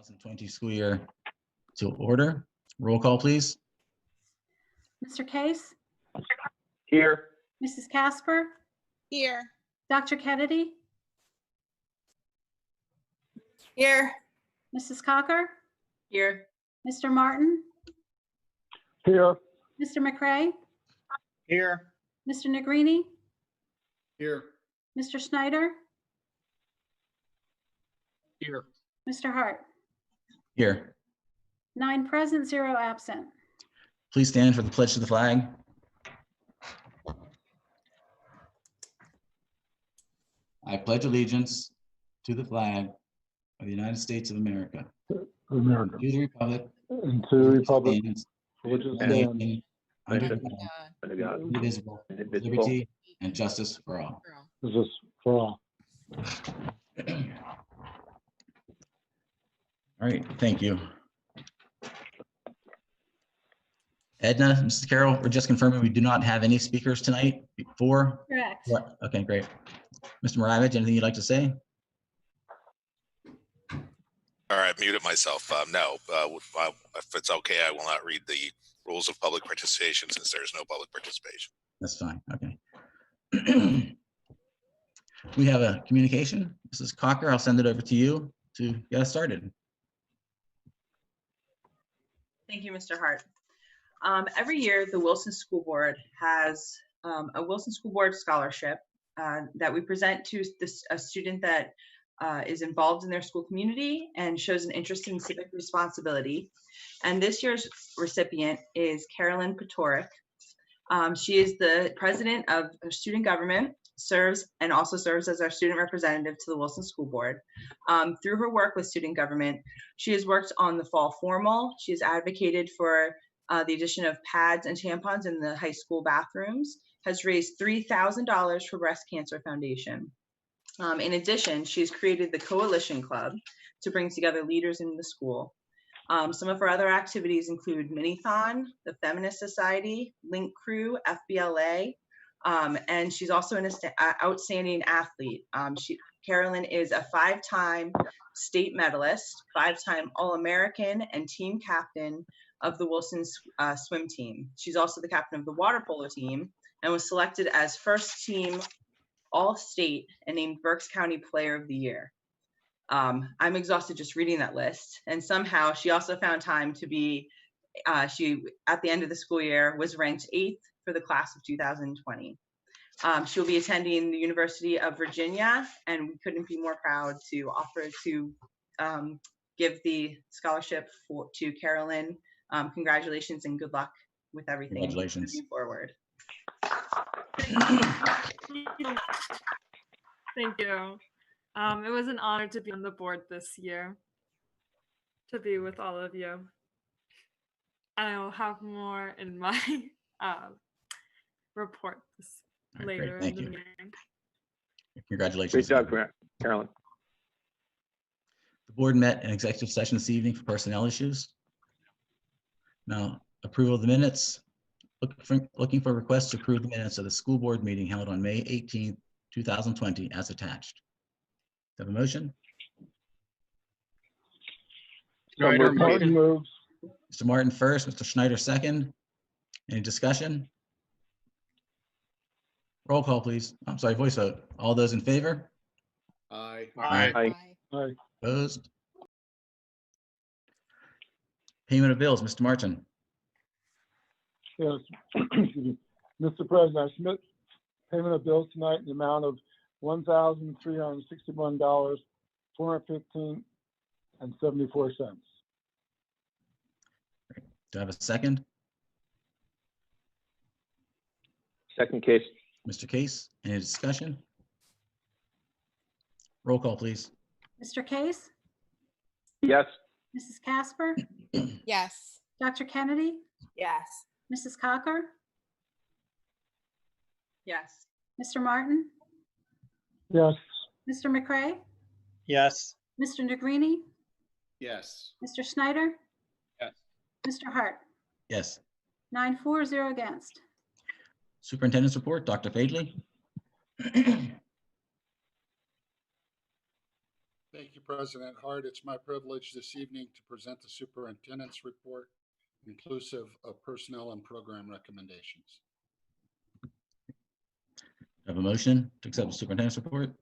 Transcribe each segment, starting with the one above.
2020 school year to order. Roll call, please. Mr. Case, Here. Mrs. Casper, Here. Dr. Kennedy, Here. Mrs. Cocker, Here. Mr. Martin, Here. Mr. McCray, Here. Mr. Negrini, Here. Mr. Schneider, Here. Mr. Hart. Here. 9 present, 0 absent. Please stand for the pledge to the flag. I pledge allegiance to the flag of the United States of America of America, to the republic and to the republic stands for which it one stands, nation, under Nation. God, Under God, indivisible, with indivisible. liberty and justice for all. this is for all. All right, thank you. Edna, Mrs. Carroll, we're just confirming we do not have any speakers tonight before. Correct. Okay, great. Mr. Maravich, anything you'd like to say? All right, muted myself. No, if it's okay, I will not read the rules of public participation since there's no public participation. That's fine, okay. We have a communication. Mrs. Cocker, I'll send it over to you to get us started. Thank you, Mr. Hart. Every year, the Wilson School Board has a Wilson School Board scholarship that we present to a student that is involved in their school community and shows an interest in civic responsibility. And this year's recipient is Carolyn Patorick. She is the president of student government, also serves as our student representative to the Wilson School Board. Through her work with student government, she has worked on the fall formal. She has advocated for the addition of pads and tampons in the high school bathrooms, has raised $3,000 for Breast Cancer Foundation. In addition, she's created the Coalition Club to bring together leaders in the school. Some of her other activities include Minithon, the Feminist Society, Link Crew, FBLA, and she's also an outstanding athlete. Carolyn is a 5-time state medalist, 5-time All-American and team captain of the Wilson swim team. She's also the captain of the water polo team and was selected as first team All-State and named Berks County Player of the Year. I'm exhausted just reading that list. And somehow she also found time to be, she at the end of the school year was ranked 8th for the class of 2020. She'll be attending the University of Virginia, and we couldn't be more proud to offer to give the scholarship to Carolyn. Congratulations and good luck with everything. Congratulations. Moving forward. Thank you. It was an honor to be on the board this year, to be with all of you. I will have more in my report All right, great. later in Thank the you. meeting. Congratulations. Great job, Carolyn. The board met in executive session this evening for personnel issues. Now, approval of the minutes. Looking for requests to approve the minutes of the school board meeting held on May 18th, 2020 as attached. Do I have a motion? Schneider Martin moves. Mr. Martin first, Mr. Schneider second. Any discussion? Roll call, please. I'm sorry, voice vote. All those in favor? Aye. Aye. Aye. Opposed? Payment of bills, Mr. Martin. Yes. Excuse me. Mr. President, I submit payment of bills tonight in the amount of $1,361, $415.74. Do I have a second? Second case. Mr. Case, any discussion? Roll call, please. Mr. Case, Yes. Mrs. Casper, Yes. Dr. Kennedy, Yes. Mrs. Cocker, Yes. Mr. Martin, Yes. Mr. McCray, Yes. Mr. Negrini, Yes. Mr. Schneider, Yes. Mr. Hart. Yes. 9-4, 0 against. Superintendent's report, Dr. Fadley. Thank you, President Hart. It's my privilege this evening to present the superintendent's report, inclusive of personnel and program recommendations. I have a motion to accept the superintendent's report.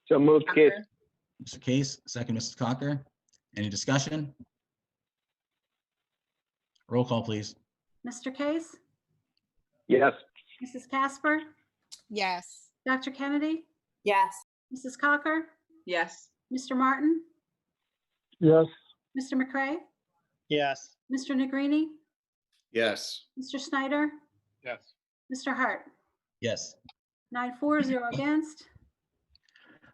So moved, Case. Mr. Case, second, Mrs. Cocker. Any discussion? Roll call, please. Mr. Case, Yes. Mrs. Casper, Yes. Dr. Kennedy, Yes. Mrs. Cocker, Yes. Mr. Martin, Yes. Mr. McCray, Yes. Mr. Negrini, Yes. Mr. Schneider, Yes. Mr. Hart. Yes. 9-4, 0 against.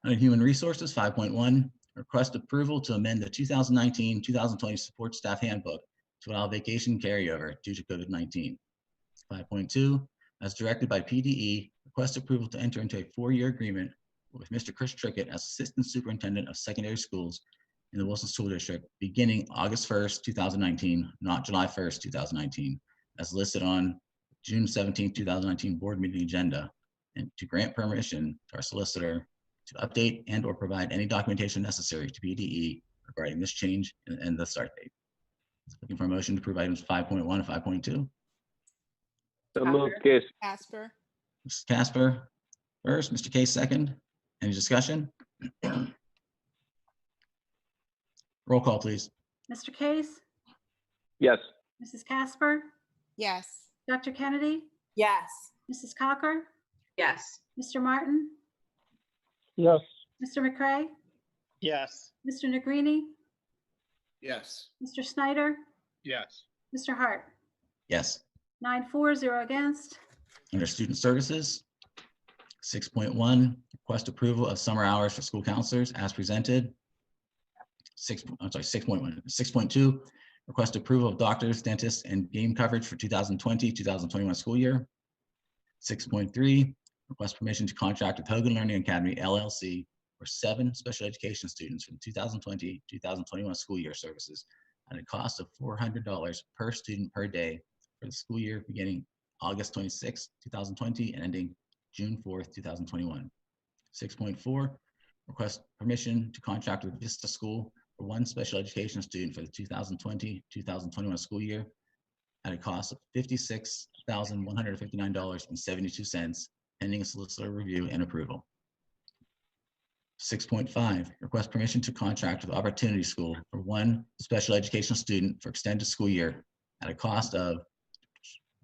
Under Human Resources, 5.1, Request approval to amend the 2019-2020 support staff handbook to allow vacation carryover due to COVID-19. 5.2, as directed by PDE, request approval to enter into a 4-year agreement with Mr. Chris Trickett as Assistant Superintendent of Secondary Schools in the Wilson School District beginning August 1st, 2019, not July 1st, 2019, as listed on June 17th, 2019 board meeting agenda, and to grant permission to our solicitor to update and or provide any documentation necessary to PDE regarding this change and the start date. Looking for a motion to approve items 5.1 and 5.2. So moved, Case. Casper, Mrs. Casper first, Mr. Case second. Any discussion? Roll call, please. Mr. Case, Yes. Mrs. Casper, yes. Dr. Kennedy, Yes. Mrs. Cocker, Yes. Mr. Martin, yes, Mr. McCray, Yes. Mr. Negrini, Yes. Mr. Snyder, Yes. Mr. Hart. Yes. 9-4, 0 against. Under Student Services, 6.1, request approval of summer hours for school counselors as presented. 6.1. 6.2, request approval of doctors, dentists, and game coverage for 2020-2021 school year. 6.3, request permission to contract with Hogan Learning Academy, LLC for 7 special education students for the 2020-2021 school year services at a cost of $400 per student per day for the school year beginning August 26, 2020 and ending June 4th, 2021. 6.4, request permission to contract with Vista School for 1 special education student for the 2020-2021 school year at a cost of $56,159.72, pending a solicitor review and approval. 6.5, request permission to contract with Opportunity School for 1 special educational student for extended school year at a cost of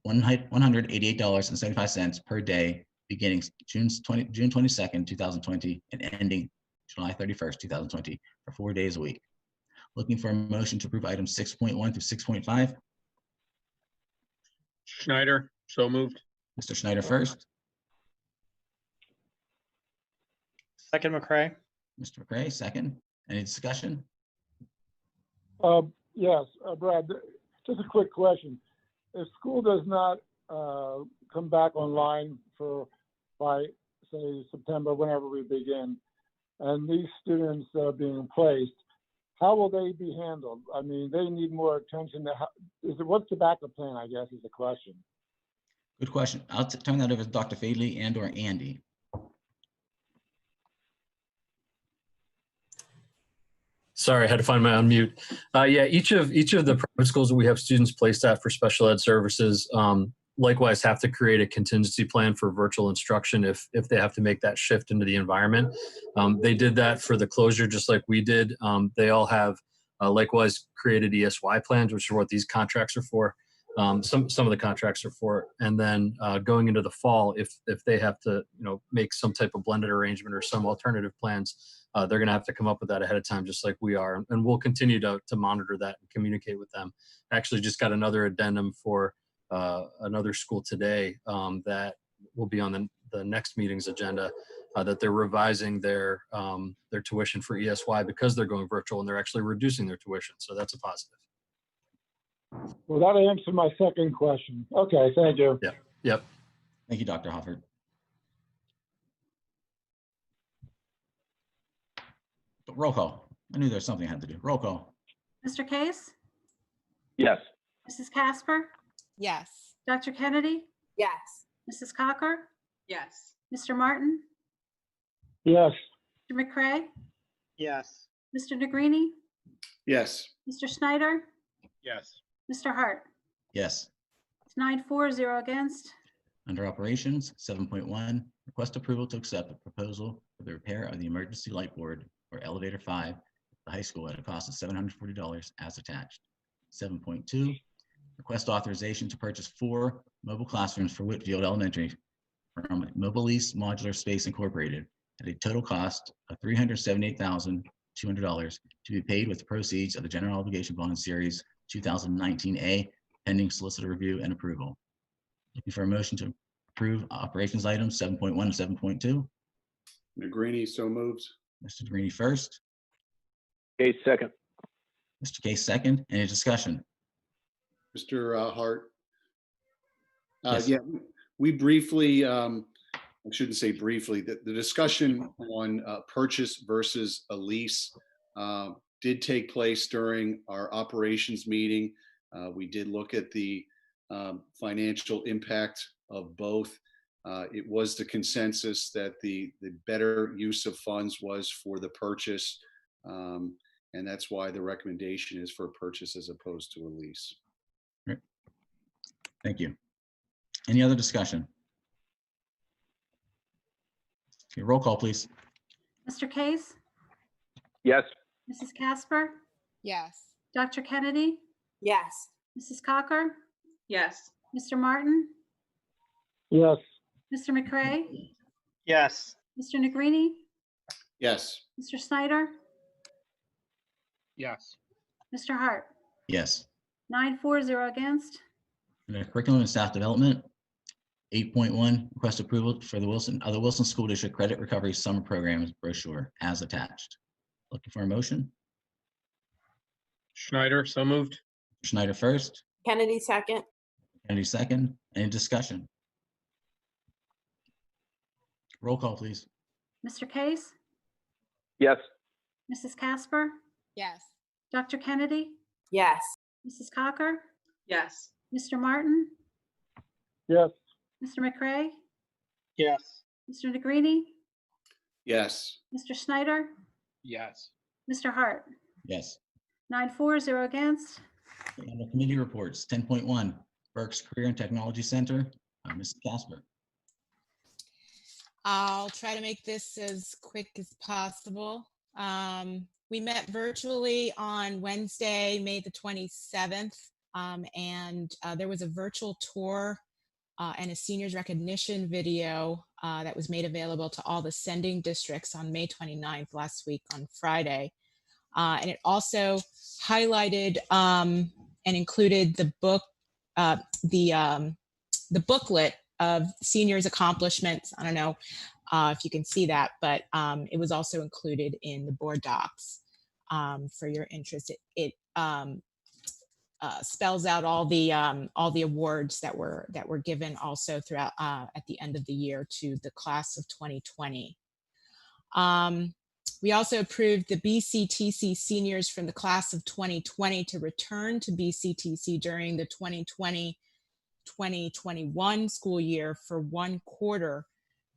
$188.75 per day, beginning June 22nd, 2020, and ending July 31st, 2020, for 4 days a week. Looking for a motion to approve items 6.1 through 6.5. Schneider, so moved. Mr. Schneider first, Second, McCray. Mr. McCray second. Any discussion? yes, Brad, just a quick question. If school does not come back online by, say, September, whenever we begin, and these students are being placed, how will they be handled? I mean, they need more attention. What's the backup plan, I guess, is the question. Good question. I'll turn that over to Dr. Fadley and or Andy. Sorry, I had to find my unmute. Yeah, each of the private schools that we have students placed at for special ed services likewise have to create a contingency plan for virtual instruction if they have to make that shift into the environment. They did that for the closure just like we did. They all have likewise created ESY plans, which are what these contracts are for. Some of the contracts are for. And then going into the fall, if they have to make some type of blended arrangement or some alternative plans, they're going to have to come up with that ahead of time, just like we are. And we'll continue to monitor that and communicate with them. Actually just got another addendum for another school today that will be on the next meeting's agenda, that they're revising their tuition for ESY because they're going virtual, and they're actually reducing their tuition. So that's a positive. Well, that answered my second question. Okay, thank you. Yep. Thank you, Dr. Hofford. Roll call. I knew there's something I had to do. Roll call. Mr. Case, Yes. Mrs. Casper, Yes. Dr. Kennedy, Yes. Mrs. Cocker, Yes. Mr. Martin, Yes, Mr. McCray, Yes. Mr. Negrini, Yes. Mr. Snyder, Yes. Mr. Hart. Yes. It's 9-4, 0 against. Under operations, 7.1, request approval to accept a proposal for the repair of the emergency light board for elevator 5 at the high school at a cost of $740 as attached. 7.2, request authorization to purchase 4 mobile classrooms for Whitfield Elementary from Mobile East Modular Space Incorporated at a total cost of $378,200 to be paid with the proceeds of the general obligation bond series 2019A, pending solicitor review and approval. Looking for a motion to approve operations items 7.1 and 7.2. Negrini, so moved. Mr. Greeny first, Case second. Mr. Case, second. Any discussion? Mr. Hart. Yes. Yeah, we briefly, I shouldn't say briefly, the discussion on purchase versus a lease did take place during our operations meeting. We did look at the financial impact of both. It was the consensus that the better use of funds was for the purchase. And that's why the recommendation is for a purchase as opposed to a lease. Thank you. Any other discussion? Okay, roll call, please. Mr. Case, Yes. Mrs. Casper, Yes. Dr. Kennedy, Yes. Mrs. Cocker, Yes. Mr. Martin, yes, Mr. McCray, Yes. Mr. Negrini, Yes. Mr. Snyder, Yes. Mr. Hart. Yes. 9-4-0 against. Under Curriculum and Staff Development, 8.1, request approval for the Wilson School District Credit Recovery Summer Program brochure as attached. Looking for a motion? Schneider, so moved. Schneider first, Kennedy second. Kennedy second. Any discussion? Roll call, please. Mr. Case, Yes. Mrs. Casper, Yes. Dr. Kennedy, Yes. Mrs. Cocker, Yes. Mr. Martin, yes, Mr. McCray, Yes. Mr. Negrini, Yes. Mr. Snyder, Yes. Mr. Hart. Yes. 9-4-0 against. Okay, under committee reports, 10.1, Berks Career and Technology Center, Mrs. Casper. I'll try to make this as quick as possible. We met virtually on Wednesday, May the 27th, and there was a virtual tour and a seniors recognition video that was made available to all the sending districts on May 29th, last week on Friday. And it also highlighted and included the book, the booklet of seniors' accomplishments. I don't know if you can see that, but it was also included in the board docs for your interest. It spells out all the awards that were given also throughout at the end of the year to the class of 2020. We also approved the BCTC seniors from the class of 2020 to return to BCTC during the 2020-2021 school year for 1 quarter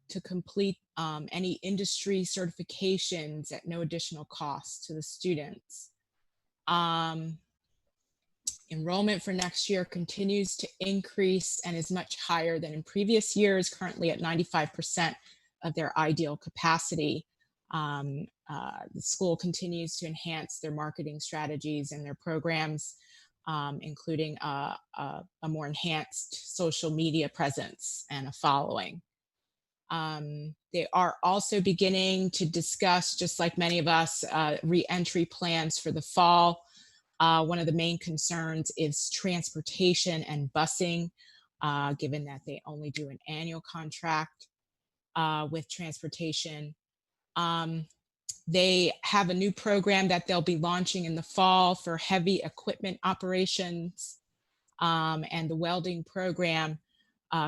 to complete any industry certifications at no additional cost to the students. Enrollment for next year continues to increase and is much higher than in previous years, currently at 95% of their ideal capacity. The school continues to enhance their marketing strategies and their programs, including a more enhanced social media presence and a following. They are also beginning to discuss, just like many of us, re-entry plans for the fall. One of the main concerns is transportation and busing, given that they only do an annual contract with transportation. They have a new program that they'll be launching in the fall for heavy equipment operations, and the welding program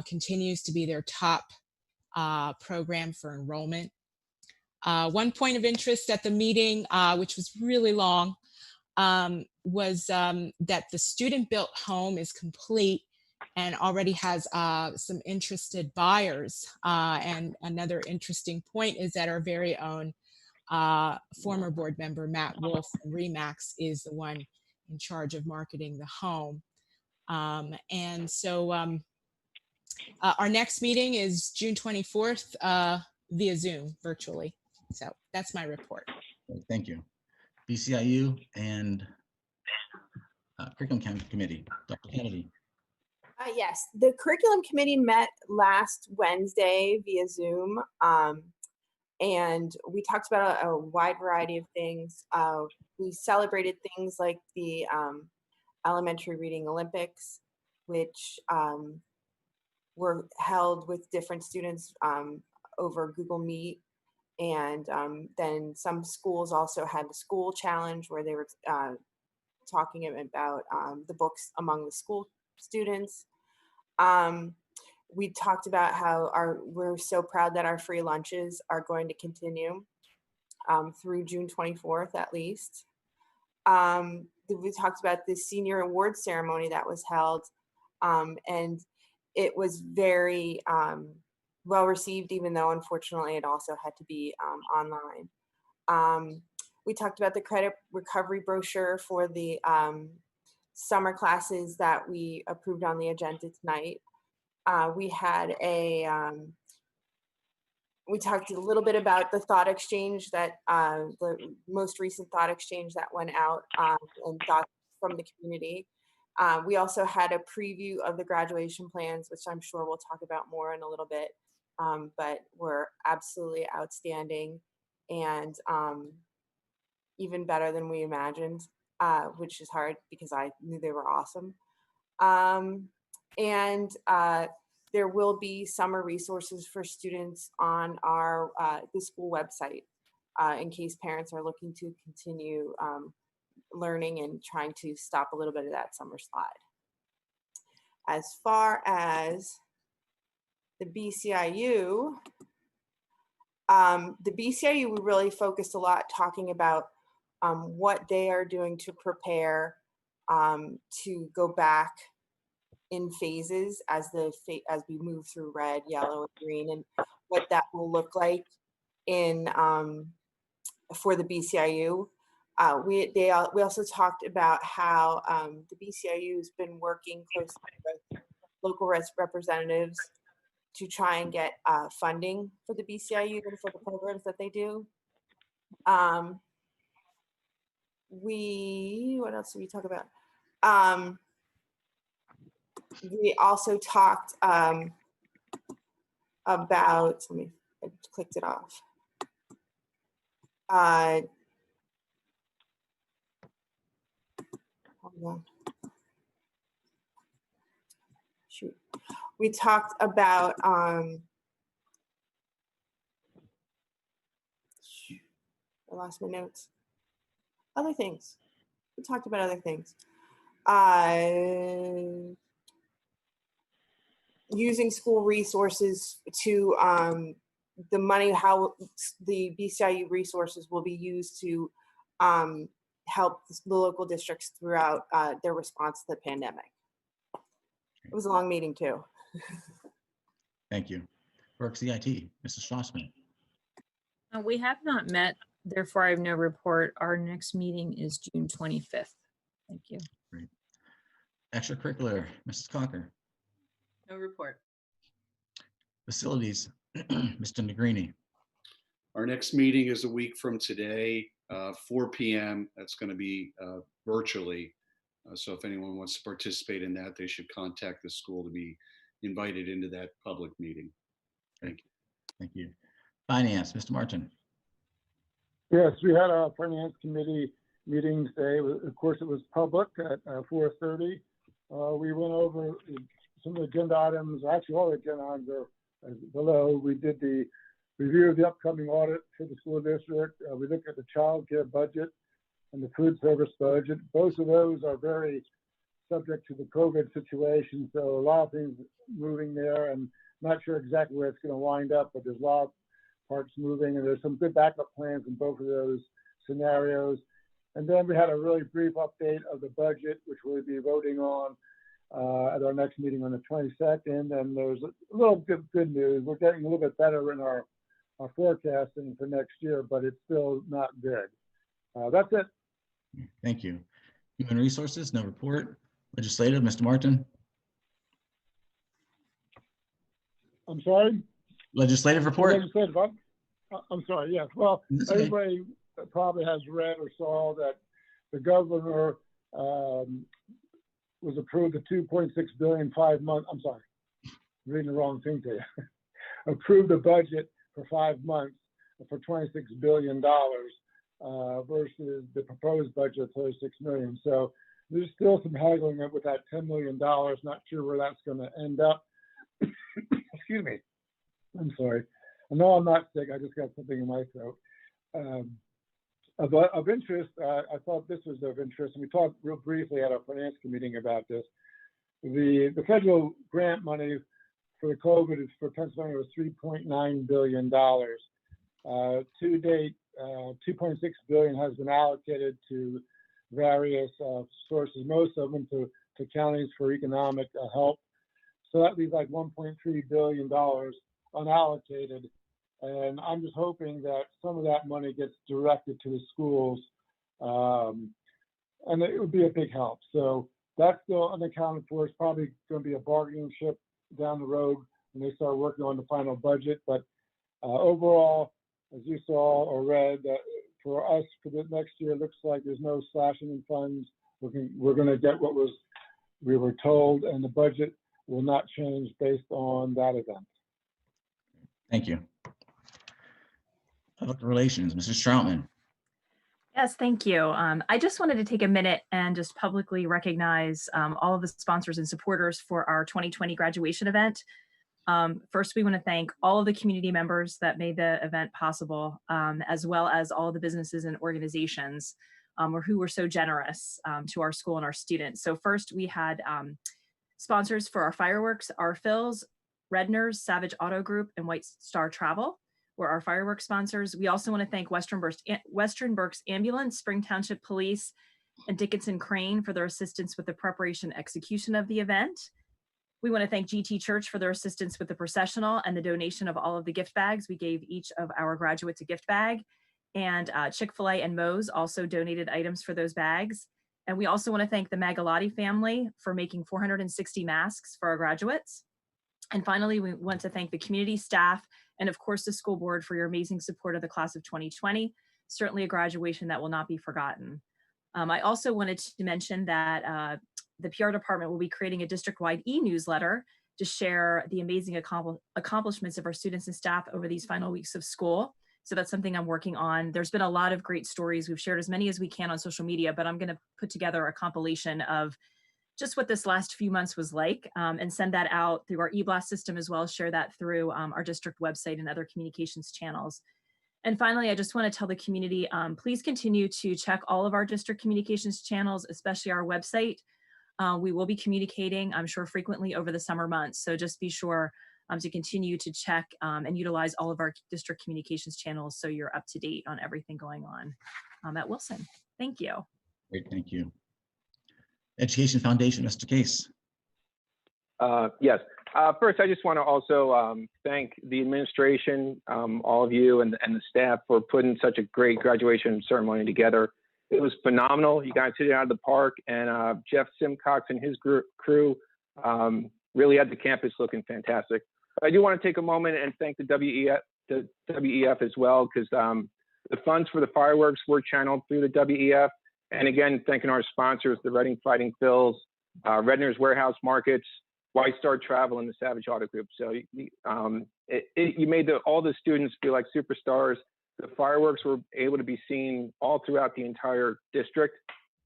continues to be their top program for enrollment. One point of interest at the meeting, which was really long, was that the student-built home is complete and already has some interested buyers. And another interesting point is that our very own former board member, Matt Wolf from RE/MAX, is the one in charge of marketing the home. And so our next meeting is June 24th via Zoom virtually. So that's my report. Thank you. BCIU and Curriculum Committee, Dr. Kennedy. Yes, the curriculum committee met last Wednesday via Zoom, and we talked about a wide variety of things. We celebrated things like the Elementary Reading Olympics, which were held with different students over Google Meet. And then some schools also had the school challenge where they were talking about the books among the school students. We talked about how we're so proud that our free lunches are going to continue through June 24th at least. We talked about the senior award ceremony that was held, and it was very well received, even though unfortunately it also had to be online. We talked about the credit recovery brochure for the summer classes that we approved on the agenda tonight. We had we talked a little bit about the thought exchange that the most recent thought exchange that went out and thoughts from the community. We also had a preview of the graduation plans, which I'm sure we'll talk about more in a little bit, but were absolutely outstanding and even better than we imagined, which is hard because I knew they were awesome. There will be summer resources for students on our the school website in case parents are looking to continue learning and trying to stop a little bit of that summer slide. As far as the BCIU, we really focused a lot talking about what they are doing to prepare to go back in phases as we move through red, yellow, and green, and what that will look like in for the BCIU. We also talked about how the BCIU has been working closely with local representatives to try and get funding for the BCIU and for the programs that they do. What else did we talk about? We also talked about, I clicked it off. Hold on. Shoot. We talked about, I lost my notes. Other things. We talked about other things. Using school resources to the money, how the BCIU resources will be used to help the local districts throughout their response to the pandemic. It was a long meeting too. Thank you. Work CIT, Mrs. Schlossman. We have not met, therefore I have no report. Our next meeting is June 25th. Thank you. Great. Extracurricular, Mrs. Cocker. No report. Facilities, Mr. Negrini. Our next meeting is a week from today, 4 p.m. That's going to be virtually. So if anyone wants to participate in that, they should contact the school to be invited into that public meeting. Thank you. Thank you. Finance, Mr. Martin. Yes, we had our finance committee meeting today. Of course, it was public at 4:30. We went over some of the agenda items. Actually, all the agenda items are below. We did the review of the upcoming audit for the school district. We looked at the child care budget and the food service budget. Both of those are very subject to the COVID situation. So a lot of things moving there, and not sure exactly where it's going to wind up, but there's a lot of parts moving, and there's some good backup plans in both of those scenarios. And then we had a really brief update of the budget, which we'll be voting on at our next meeting on the 22nd. And there's a little good news. We're getting a little bit better in our forecasting for next year, but it's still not good. That's it. Thank you. Human Resources, no report. Legislative, Mr. Martin. I'm sorry? Legislative report. Legislative, I'm sorry, yes. Well, That's okay. everybody probably has read or saw that the governor was approved the $2.6 billion 5 month, I'm sorry, I'm reading the wrong thing to you. Approved the budget for 5 months for $26 billion versus the proposed budget of $36 million. So there's still some haggling with that $10 million. Not sure where that's going to end up. Excuse me. I'm sorry. know I'm not sick. I just got something in my throat. Of interest, I thought this was of interest, and we talked real briefly at our finance committee about this. The federal grant money for the COVID is for Pennsylvania was $3.9 billion. To date, $2.6 billion has been allocated to various sources, most of them to counties for economic help. So that leaves like $1.3 billion unallocated. And I'm just hoping that some of that money gets directed to the schools. And it would be a big help. So that's still unaccounted for. It's probably going to be a bargaining chip down the road when they start working on the final budget. But overall, as you saw or read, for us for the next year, it looks like there's no slashing in funds. We're going to get what we were told, and the budget will not change based on that event. Thank you. Public Relations, Mr. Stroutman. Yes, thank you. I just wanted to take a minute and just publicly recognize all of the sponsors and supporters for our 2020 graduation event. First, we want to thank all of the community members that made the event possible, as well as all of the businesses and organizations who were so generous to our school and our students. So first, we had sponsors for our fireworks, our Phils, Redner's, Savage Auto Group, and White Star Travel were our fireworks sponsors. We also want to thank Western Berks Ambulance, Spring Township Police, and Dickinson Crane for their assistance with the preparation and execution of the event. We want to thank GT Church for their assistance with the processional and the donation of all of the gift bags. We gave each of our graduates a gift bag, and Chick-fil-A and Moe's also donated items for those bags. And we also want to thank the Magalotti family for making 460 masks for our graduates. And finally, we want to thank the community, staff, and of course the school board for your amazing support of the class of 2020. Certainly a graduation that will not be forgotten. I also wanted to mention that the PR department will be creating a district-wide e-newsletter to share the amazing accomplishments of our students and staff over these final weeks of school. So that's something I'm working on. There's been a lot of great stories. We've shared as many as we can on social media, but I'm going to put together a compilation of just what this last few months was like and send that out through our e-blast system, as well as share that through our district website and other communications channels. And finally, I just want to tell the community, please continue to check all of our district communications channels, especially our website. We will be communicating, I'm sure, frequently over the summer months. So just be sure to continue to check and utilize all of our district communications channels so you're up to date on everything going on at Wilson. Thank you. Great, thank you. Education Foundation, Mr. Case. Yes. First, I just want to also thank the administration, all of you and the staff for putting such a great graduation ceremony together. It was phenomenal. You guys hit it out of the park, and Jeff Simcox and his crew really had the campus looking fantastic. I do want to take a moment and thank the WEF as well, because the funds for the fireworks were channeled through the WEF. And again, thanking our sponsors, the Reading Fighting Phils, Redner's Warehouse Markets, White Star Travel, and the Savage Auto Group. So you made all the students feel like superstars. The fireworks were able to be seen all throughout the entire district,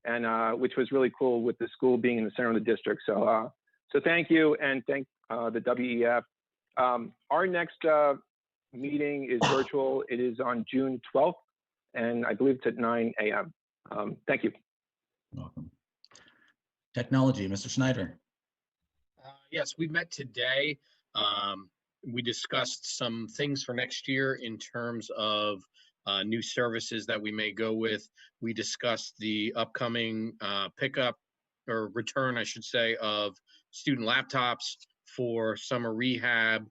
and which was really cool with the school being in the center of the district. So thank you, and thank the WEF. Our next meeting is virtual. It is on June 12th, and I believe it's at 9 a.m. Thank you. Welcome. Technology, Mr. Schneider. Yes, we met today. We discussed some things for next year in terms of new services that we may go with. We discussed the upcoming pickup or return, I should say, of student laptops for summer rehab.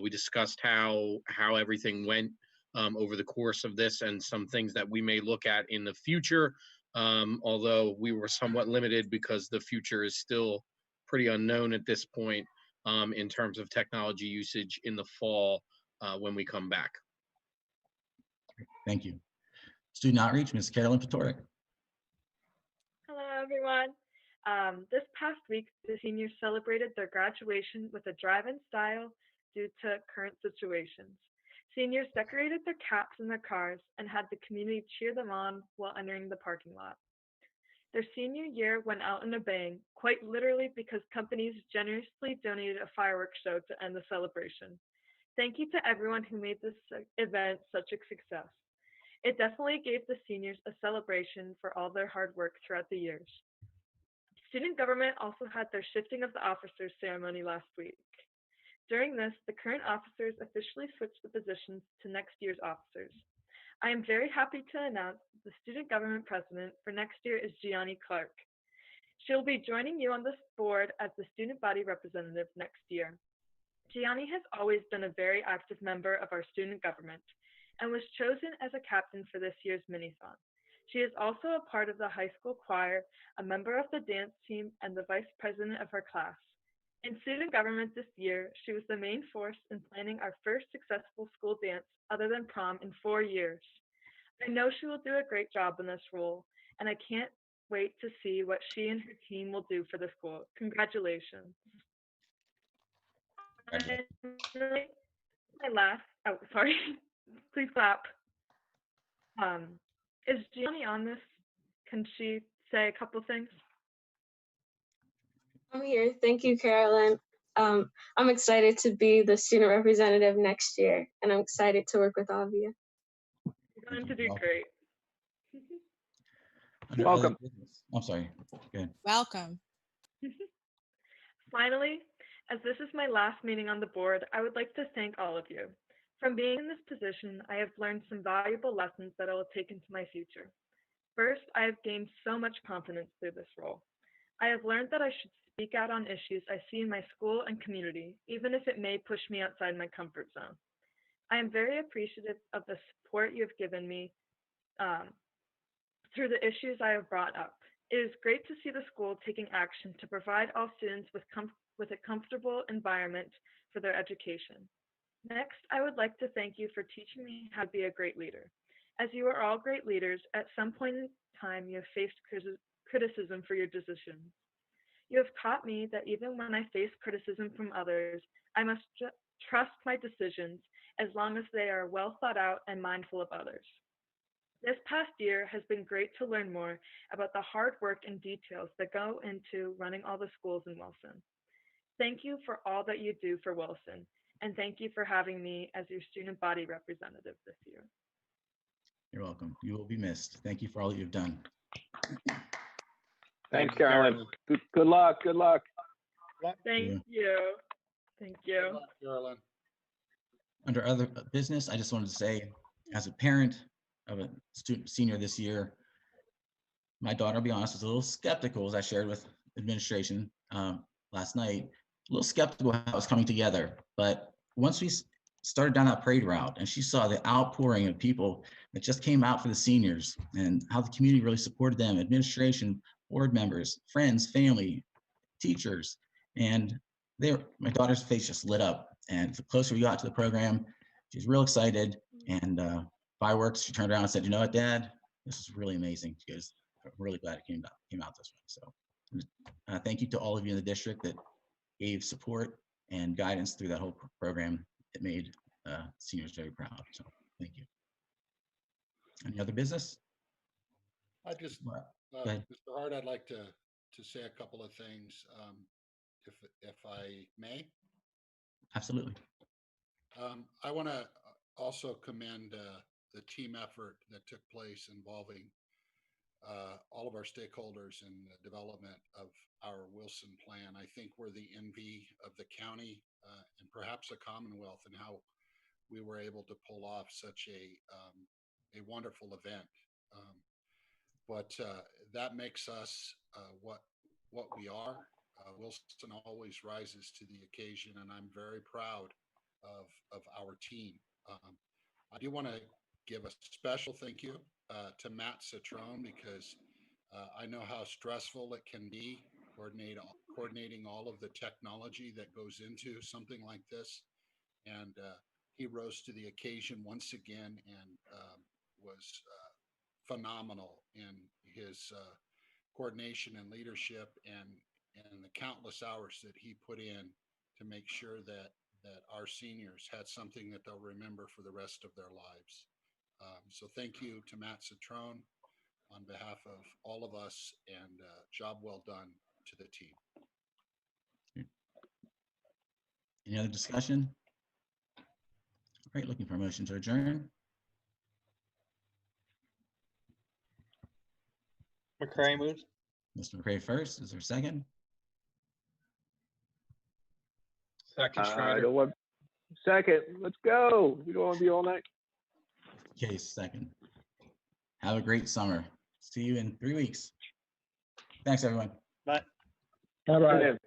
We discussed how everything went over the course of this and some things that we may look at in the future, although we were somewhat limited because the future is still pretty unknown at this point in terms of technology usage in the fall when we come back. Thank you. Student Outreach, Ms. Carolyn Patoric. Hello, everyone. This past week, the seniors celebrated their graduation with a drive-in style due to current situations. Seniors decorated their caps in their cars and had the community cheer them on while entering the parking lot. Their senior year went out in a bang, quite literally because companies generously donated a fireworks show to end the celebration. Thank you to everyone who made this event such a success. It definitely gave the seniors a celebration for all their hard work throughout the years. Student government also had their shifting of the officers ceremony last week. During this, the current officers officially switched the positions to next year's officers. I am very happy to announce the student government president for next year is Gianni Clark. She'll be joining you on this board as the student body representative next year. Gianni has always been a very active member of our student government and was chosen as a captain for this year's mini-thon. She is also a part of the high school choir, a member of the dance team, and the vice president of her class. In student government this year, she was the main force in planning our first successful school dance other than prom in 4 years. I know she will do a great job in this role, and I can't wait to see what she and her team will do for the school. Congratulations. My last, oh, sorry, please clap. Is Gianni on this? Can she say a couple things? I'm here. Thank you, Carolyn. I'm excited to be the student representative next year, and I'm excited to work with all of you. You're going to do great. Under Welcome. other business- I'm sorry. Go ahead. Welcome. Finally, as this is my last meeting on the board, I would like to thank all of you. From being in this position, I have learned some valuable lessons that I will take into my future. First, I have gained so much confidence through this role. I have learned that I should speak out on issues I see in my school and community, even if it may push me outside my comfort zone. I am very appreciative of the support you have given me through the issues I have brought up. It is great to see the school taking action to provide all students with a comfortable environment for their education. Next, I would like to thank you for teaching me how to be a great leader. As you are all great leaders, at some point in time you have faced criticism for your decisions. You have taught me that even when I face criticism from others, I must trust my decisions as long as they are well thought out and mindful of others. This past year has been great to learn more about the hard work and details that go into running all the schools in Wilson. Thank you for all that you do for Wilson, and thank you for having me as your student body representative this year. You're welcome. You will be missed. Thank you for all that you've done. Thanks, Carolyn. Good luck. Good luck. Thank you. Thank you. Carolyn. Under other business, I just wanted to say, as a parent of a senior this year, my daughter, I'll be honest, was a little skeptical, as I shared with administration last night, a little skeptical how it was coming together. But once we started down that parade route and she saw the outpouring of people that just came out for the seniors and how the community really supported them, administration, board members, friends, family, teachers, and my daughter's face just lit up. And the closer we got to the program, she's real excited. And fireworks, she turned around and said, "You know what, Dad, this is really amazing." She goes, "I'm really glad it came out this way." So thank you to all of you in the district that gave support and guidance through that whole program. It made seniors very proud. So thank you. Any other business? I just, Go ahead. Mr. Hart, I'd like to say a couple of things, if I may. Absolutely. I want to also commend the team effort that took place involving all of our stakeholders in the development of our Wilson plan. I think we're the envy of the county and perhaps the Commonwealth in how we were able to pull off such a wonderful event. But that makes us what we are. Wilson always rises to the occasion, and I'm very proud of our team. I do want to give a special thank you to Matt Citrone, because I know how stressful it can be coordinating all of the technology that goes into something like this. And he rose to the occasion once again and was phenomenal in his coordination and leadership and the countless hours that he put in to make sure that our seniors had something that they'll remember for the rest of their lives. So thank you to Matt Citrone on behalf of all of us, and job well done to the team. Any other discussion? right, looking for a motion to adjourn. McCray moves. Mr. McCray first. Is there a second? Second, I Schneider. don't want, second, let's go. We don't want to be all night. Case second. Have a great summer. See you in 3 weeks. Thanks, everyone. Bye. All right. Good.